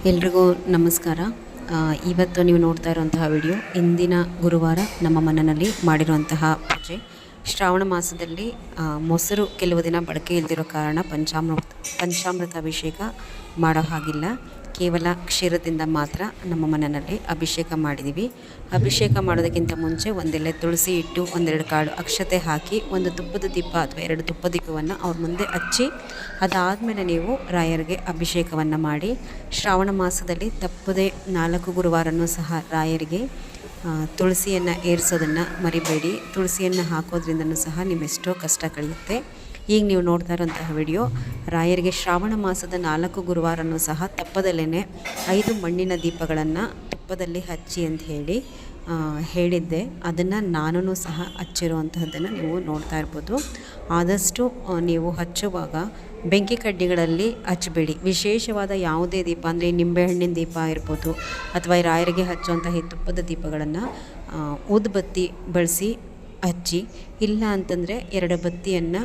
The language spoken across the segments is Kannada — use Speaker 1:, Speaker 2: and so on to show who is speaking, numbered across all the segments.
Speaker 1: ಎಲ್ರಿಗೂ ನಮಸ್ಕಾರ. ಇವತ್ತು ನೀವು ನೋಡ್ತಾ ಇರುವಂತಹ ವಿಡಿಯೋ ಇಂದಿನ ಗುರುವಾರ ನಮ್ಮ ಮನೆಯಲ್ಲಿ ಮಾಡಿರುವಂತಹ ಪೂಜೆ. ಶ್ರಾವಣ ಮಾಸದಲ್ಲಿ ಮೊಸರು ಕೆಲವು ದಿನ ಬಳಕೆ ಇಲ್ಲದಿರೋ ಕಾರಣ ಪಂಚಾಮೃತ ಅಭಿಷೇಕ ಮಾಡೋ ಹಾಗಿಲ್ಲ. ಕೇವಲ ಕ್ಷೀರದಿಂದ ಮಾತ್ರ ನಮ್ಮ ಮನೆಯಲ್ಲಿ ಅಭಿಷೇಕ ಮಾಡಿದ್ದೀವಿ. ಅಭಿಷೇಕ ಮಾಡೋದಕ್ಕಿಂತ ಮುಂಚೆ ಒಂದೆಲೆ ತುಳಸಿ ಇಟ್ಟು ಒಂದೆರಡು ಕಾಳು ಅಕ್ಷತೆ ಹಾಕಿ ಒಂದು ತುಪ್ಪದ ದೀಪ ಅಥವಾ 2 ತುಪ್ಪದ ದೀಪವನ್ನು ಅವ್ರ ಮುಂದೆ ಹಚ್ಚಿ ಅದಾದಮೇಲೆ ನೀವು ರಾಯರಿಗೆ ಅಭಿಷೇಕವನ್ನು ಮಾಡಿ. ಶ್ರಾವಣ ಮಾಸದಲ್ಲಿ ತಪ್ಪದೆ 4 ಗುರುವಾರನೂ ಸಹ ರಾಯರಿಗೆ ತುಳಸಿಯನ್ನು ಏರಿಸೋದನ್ನು ಮರಿಬೇಡಿ. ತುಳಸಿಯನ್ನು ಹಾಕೋದ್ರಿಂದನೂ ಸಹ ನಿಮ್ಮೆಷ್ಟೋ ಕಷ್ಟ ಕಳೆಯುತ್ತೆ. ಈಗ ನೀವು ನೋಡ್ತಾ ಇರೋಂತಹ ವಿಡಿಯೋ ರಾಯರಿಗೆ ಶ್ರಾವಣ ಮಾಸದ 4 ಗುರುವಾರನೂ ಸಹ ತಪ್ಪದಲ್ಲೇ 5 ಮಣ್ಣಿನ ದೀಪಗಳನ್ನು ತುಪ್ಪದಲ್ಲಿ ಹಚ್ಚಿ ಅಂತ ಹೇಳಿದ್ದೆ. ಅದನ್ನು ನಾನು ಸಹ ಹಚ್ಚಿರುವಂತಹದ್ದನ್ನು ನೀವು ನೋಡ್ತಾ ಇರ್ಬೋದು. ಆದಷ್ಟು ನೀವು ಹಚ್ಚುವಾಗ ಬೆಂಕಿ ಕಡ್ಡಿಗಳಲ್ಲಿ ಹಚ್ಚಬೇಡಿ. ವಿಶೇಷವಾದ ಯಾವುದೇ ದೀಪ ಅಂದರೆ ನಿಂಬೆಹಣ್ಣಿನ ದೀಪ ಇರ್ಬೋದು ಅಥವಾ ರಾಯರಿಗೆ ಹಚ್ಚುವಂತಹ ಈ ತುಪ್ಪದ ದೀಪಗಳನ್ನು ಊದುಬತ್ತಿ ಬಳಸಿ ಹಚ್ಚಿ. ಇಲ್ಲ ಅಂತಂದರೆ 2 ಬತ್ತಿಯನ್ನು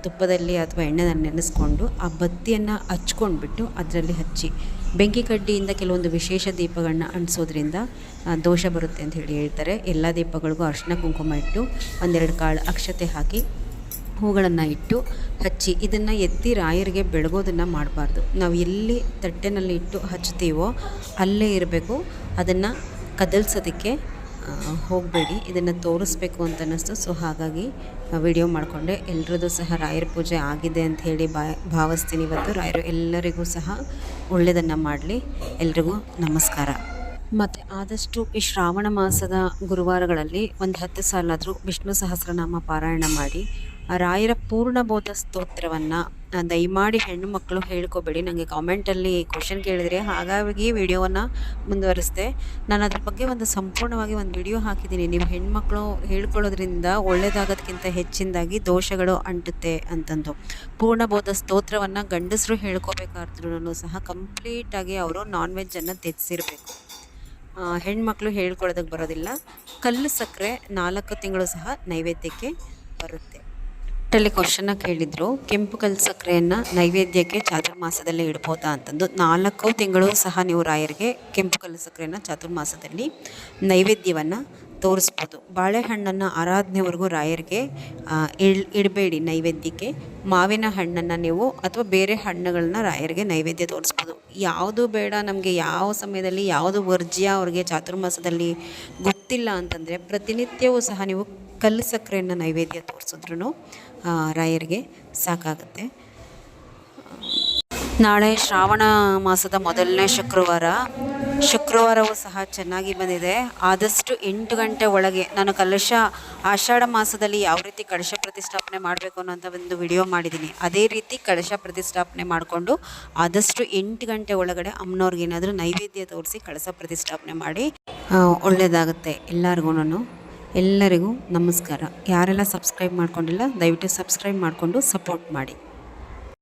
Speaker 1: ತುಪ್ಪದಲ್ಲಿ ಅಥವಾ ಎಣ್ಣೆನಲ್ಲಿ ನೆನೆಸ್ಕೊಂಡು ಆ ಬತ್ತಿಯನ್ನು ಹಚ್ಕೊಂಡ್ಬಿಟ್ಟು ಅದರಲ್ಲಿ ಹಚ್ಚಿ. ಬೆಂಕಿ ಕಡ್ಡಿಯಿಂದ ಕೆಲವೊಂದು ವಿಶೇಷ ದೀಪಗಳನ್ನ ಅಂಟಿಸೋದ್ರಿಂದ ದೋಷ ಬರುತ್ತೆ ಅಂತ ಹೇಳ್ತಾರೆ. ಎಲ್ಲ ದೀಪಗಳಿಗೂ ಅರಿಶಿನ ಕುಂಕುಮ ಇಟ್ಟು 1-2 ಕಾಳು ಅಕ್ಷತೆ ಹಾಕಿ ಹೂಗಳನ್ನು ಇಟ್ಟು ಹಚ್ಚಿ. ಇದನ್ನು ಎತ್ತಿ ರಾಯರಿಗೆ ಬೆಳಗೋದನ್ನು ಮಾಡಬಾರ್ದು. ನಾವು ಎಲ್ಲಿ ತಟ್ಟೆನಲ್ಲಿ ಇಟ್ಟು ಹಚ್ತೀವೋ ಅಲ್ಲೇ ಇರಬೇಕು. ಅದನ್ನು ಕದಲ್ಸೋದಕ್ಕೆ ಹೋಗಬೇಡಿ. ಇದನ್ನು ತೋರಿಸ್ಬೇಕು ಅಂತ ಅನ್ನಿಸ್ತು. ಸೊ ಹಾಗಾಗಿ ವಿಡಿಯೋ ಮಾಡಿಕೊಂಡೆ. ಎಲ್ಲರದ್ದು ಸಹ ರಾಯರ ಪೂಜೆ ಆಗಿದೆ ಅಂತ ಹೇಳಿ ಭಾವಿಸ್ತೀನಿ. ಇವತ್ತು ರಾಯರು ಎಲ್ಲರಿಗೂ ಸಹ ಒಳ್ಳೆಯದನ್ನು ಮಾಡಲಿ. ಎಲ್ರಿಗೂ ನಮಸ್ಕಾರ. ಮತ್ತು ಆದಷ್ಟು ಈ ಶ್ರಾವಣ ಮಾಸದ ಗುರುವಾರಗಳಲ್ಲಿ ಒಂದು 10 ಸಾಲಾದರೂ ವಿಷ್ಣು ಸಹಸ್ರನಾಮ ಪಾರಾಯಣ ಮಾಡಿ. ರಾಯರ ಪೂರ್ಣಬೋಧ ಸ್ತೋತ್ರವನ್ನು ದಯಮಾಡಿ ಹೆಣ್ಣು ಮಕ್ಕಳು ಹೇಳ್ಕೊಬೇಡಿ. ನನಗೆ ಕಾಮೆಂಟಲ್ಲಿ ಕ್ವಶನ್ ಕೇಳಿದರೆ ಹಾಗಾಗಿ ವಿಡಿಯೋವನ್ನು ಮುಂದುವರಿಸಿದೆ. ನಾನು ಅದ್ರ ಬಗ್ಗೆ ಸಂಪೂರ್ಣವಾಗಿ ಒಂದು ವಿಡಿಯೋ ಹಾಕಿದ್ದೀನಿ. ನೀವು ಹೆಣ್ಮಕ್ಳು ಹೇಳ್ಕೊಳ್ಳೋದ್ರಿಂದ ಒಳ್ಳೆಯದಾಗೋದಕ್ಕಿಂತ ಹೆಚ್ಚಿನದಾಗಿ ದೋಷಗಳು ಅಂಟುತ್ತೆ ಅಂತಂದು. ಪೂರ್ಣಬೋಧ ಸ್ತೋತ್ರವನ್ನು ಗಂಡಸರು ಹೇಳ್ಕೋಬೇಕಾದ್ರೂ ಸಹ ಕಂಪ್ಲೀಟಾಗಿ ಅವರು ನಾನ್ ವೆಜ್ಜನ್ನು ತೆಗೆಸಿರಬೇಕು. ಹೆಣ್ಮಕ್ಳು ಹೇಳ್ಕೊಳ್ಳೋದಕ್ಕೆ ಬರೋದಿಲ್ಲ. ಕಲ್ಲು ಸಕ್ಕರೆ 4 ತಿಂಗಳು ಸಹ ನೈವೇದ್ಯಕ್ಕೆ ಬರುತ್ತೆ. ಅಲ್ಲಿ ಕ್ವಶನ್ನ ಕೇಳಿದರು, ಕೆಂಪು ಕಲ್ಲು ಸಕ್ಕರೆಯನ್ನು ನೈವೇದ್ಯಕ್ಕೆ ಚಾತುರ್ಮಾಸದಲ್ಲಿ ಇಡ್ಬೋದಾ ಅಂತಂದು. 4 ತಿಂಗಳು ಸಹ ನೀವು ರಾಯರಿಗೆ ಕೆಂಪು ಕಲ್ಲು ಸಕ್ಕರೆಯನ್ನು ಚಾತುರ್ಮಾಸದಲ್ಲಿ ನೈವೇದ್ಯವನ್ನು ತೋರಿಸ್ಬೋದು. ಬಾಳೆಹಣ್ಣನ್ನು ಆರಾಧನೆವರೆಗೂ ರಾಯರಿಗೆ ಇಡಬೇಡಿ ನೈವೇದ್ಯಕ್ಕೆ. ಮಾವಿನ ಹಣ್ಣನ್ನು ನೀವು ಅಥವಾ ಬೇರೆ ಹಣ್ಣುಗಳನ್ನ ರಾಯರಿಗೆ ನೈವೇದ್ಯ ತೋರಿಸ್ಬೋದು. ಯಾವುದು ಬೇಡ ನಮಗೆ, ಯಾವ ಸಮಯದಲ್ಲಿ ಯಾವುದು ವರ್ಜ್ಯ ಅವ್ರಿಗೆ ಚಾತುರ್ಮಾಸದಲ್ಲಿ ಗೊತ್ತಿಲ್ಲ ಅಂತಂದರೆ ಪ್ರತಿನಿತ್ಯವೂ ಸಹ ನೀವು ಕಲ್ಲು ಸಕ್ಕರೆಯನ್ನು ನೈವೇದ್ಯ ತೋರಿಸಿದ್ರೂ ರಾಯರಿಗೆ ಸಾಕಾಗುತ್ತೆ. ನಾಳೆ ಶ್ರಾವಣ ಮಾಸದ ಮೊದಲನೇ ಶುಕ್ರವಾರವೂ ಸಹ ಚೆನ್ನಾಗಿ ಬಂದಿದೆ. ಆದಷ್ಟು 8 ಗಂಟೆ ಒಳಗೆ ನಾನು ಆಷಾಢ ಮಾಸದಲ್ಲಿ ಯಾವ ರೀತಿ ಕಳಶ ಪ್ರತಿಷ್ಠಾಪನೆ ಮಾಡಬೇಕು ಅನ್ನೋಂಥ ಒಂದು ವಿಡಿಯೋ ಮಾಡಿದ್ದೀನಿ. ಅದೇ ರೀತಿ ಕಳಶ ಪ್ರತಿಷ್ಠಾಪನೆ ಮಾಡಿಕೊಂಡು ಆದಷ್ಟು 8 ಗಂಟೆ ಒಳಗಡೆ ಅಮ್ಮನವ್ರಿಗೆ ಏನಾದರೂ ನೈವೇದ್ಯ ತೋರಿಸಿ ಕಳಶ ಪ್ರತಿಷ್ಠಾಪನೆ ಮಾಡಿ. ಒಳ್ಳೆಯದಾಗುತ್ತೆ ಎಲ್ಲರಿಗೂ ನಮಸ್ಕಾರ. ಯಾರೆಲ್ಲ ಸಬ್ಸ್ಕ್ರೈಬ್ ಮಾಡ್ಕೊಂಡಿಲ್ಲ ದಯವಿಟ್ಟು ಸಬ್ಸ್ಕ್ರೈಬ್ ಮಾಡಿಕೊಂಡು ಸಪೋರ್ಟ್ ಮಾಡಿ.